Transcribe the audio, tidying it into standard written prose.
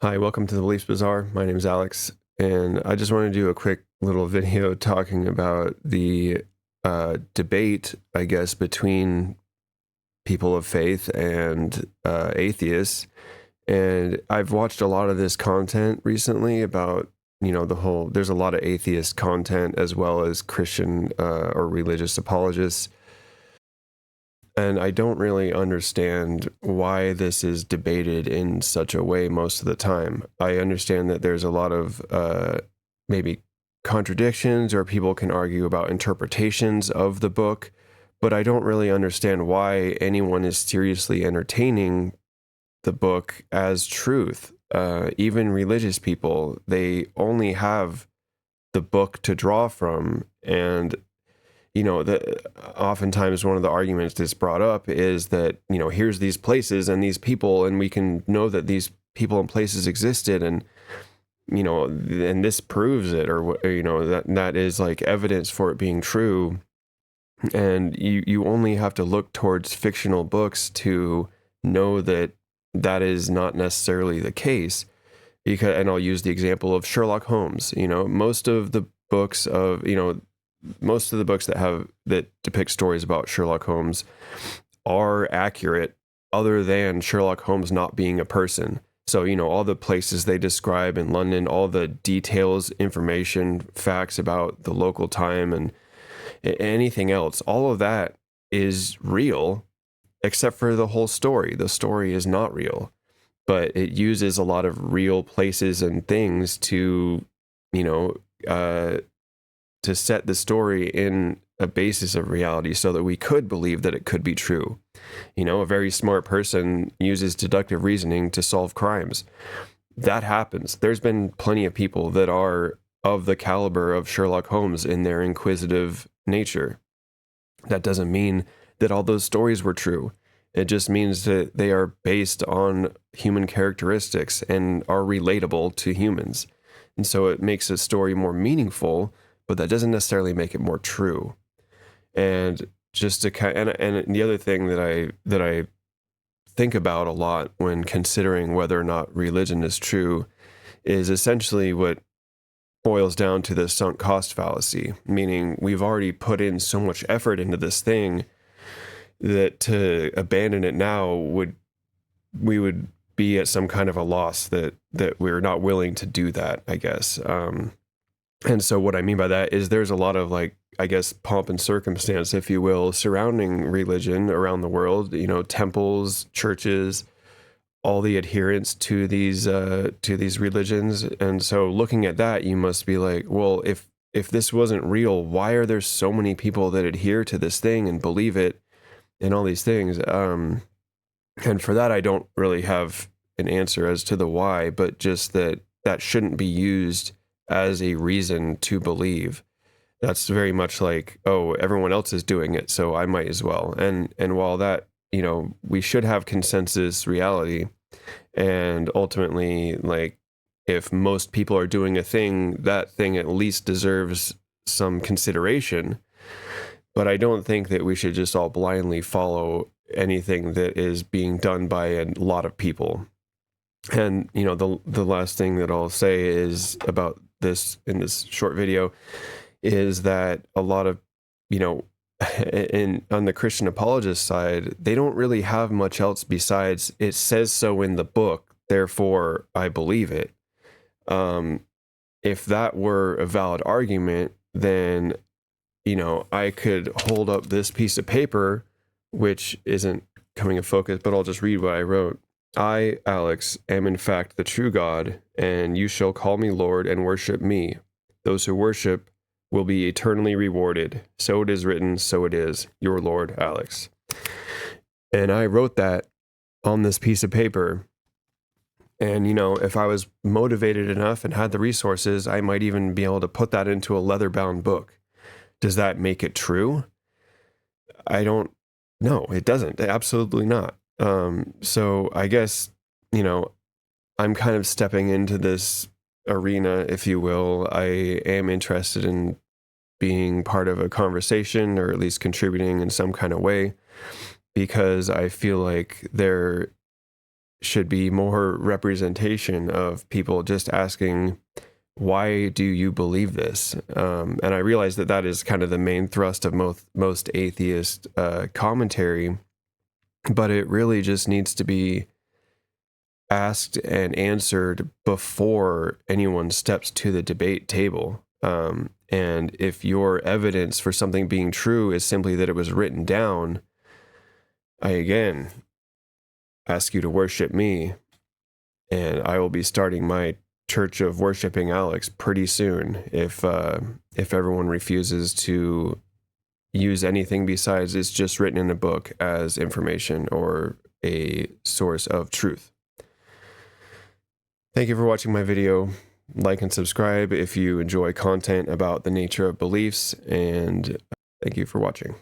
Hi, welcome to the Beliefs Bazaar. My name is Alex, and I just want to do a quick little video talking about the debate, I guess, between people of faith and atheists. And I've watched a lot of this content recently about, there's a lot of atheist content as well as Christian or religious apologists. And I don't really understand why this is debated in such a way most of the time. I understand that there's a lot of maybe contradictions, or people can argue about interpretations of the book, but I don't really understand why anyone is seriously entertaining the book as truth. Even religious people, they only have the book to draw from, and oftentimes one of the arguments that's brought up is that, here's these places and these people, and we can know that these people and places existed, and, and this proves it, or that is like evidence for it being true. And you only have to look towards fictional books to know that that is not necessarily the case. And I'll use the example of Sherlock Holmes. Most of the books that depict stories about Sherlock Holmes are accurate, other than Sherlock Holmes not being a person. So, all the places they describe in London, all the details, information, facts about the local time, and anything else, all of that is real, except for the whole story. The story is not real, but it uses a lot of real places and things to, you know, uh, to set the story in a basis of reality so that we could believe that it could be true. A very smart person uses deductive reasoning to solve crimes. That happens. There's been plenty of people that are of the caliber of Sherlock Holmes in their inquisitive nature. That doesn't mean that all those stories were true. It just means that they are based on human characteristics and are relatable to humans. And so it makes a story more meaningful, but that doesn't necessarily make it more true. And just to kind and the other thing that I think about a lot when considering whether or not religion is true is essentially what boils down to the sunk cost fallacy, meaning we've already put in so much effort into this thing that to abandon it now we would be at some kind of a loss that we're not willing to do that, I guess. And so what I mean by that is there's a lot of, like, I guess, pomp and circumstance, if you will, surrounding religion around the world, temples, churches, all the adherents to these religions. And so looking at that, you must be like, well, if this wasn't real, why are there so many people that adhere to this thing and believe it and all these things? And for that, I don't really have an answer as to the why, but just that shouldn't be used as a reason to believe. That's very much like, oh, everyone else is doing it, so I might as well. And while that, we should have consensus reality, and ultimately, like, if most people are doing a thing, that thing at least deserves some consideration. But I don't think that we should just all blindly follow anything that is being done by a lot of people. And the last thing that I'll say is about this in this short video is that a lot of, on the Christian apologist side, they don't really have much else besides it says so in the book, therefore I believe it. If that were a valid argument, then I could hold up this piece of paper, which isn't coming in focus, but I'll just read what I wrote. I, Alex, am in fact the true God, and you shall call me Lord and worship me. Those who worship will be eternally rewarded. So it is written, so it is. Your Lord, Alex. And I wrote that on this piece of paper. And, if I was motivated enough and had the resources, I might even be able to put that into a leather-bound book. Does that make it true? I don't know. It doesn't. Absolutely not. So I guess, I'm kind of stepping into this arena, if you will. I am interested in being part of a conversation, or at least contributing in some kind of way, because I feel like there should be more representation of people just asking, why do you believe this? And I realize that that is kind of the main thrust of most atheist commentary, but it really just needs to be asked and answered before anyone steps to the debate table. And if your evidence for something being true is simply that it was written down, I again ask you to worship me, and I will be starting my church of worshiping Alex pretty soon if everyone refuses to use anything besides it's just written in a book as information or a source of truth. Thank you for watching my video. Like and subscribe if you enjoy content about the nature of beliefs, and thank you for watching.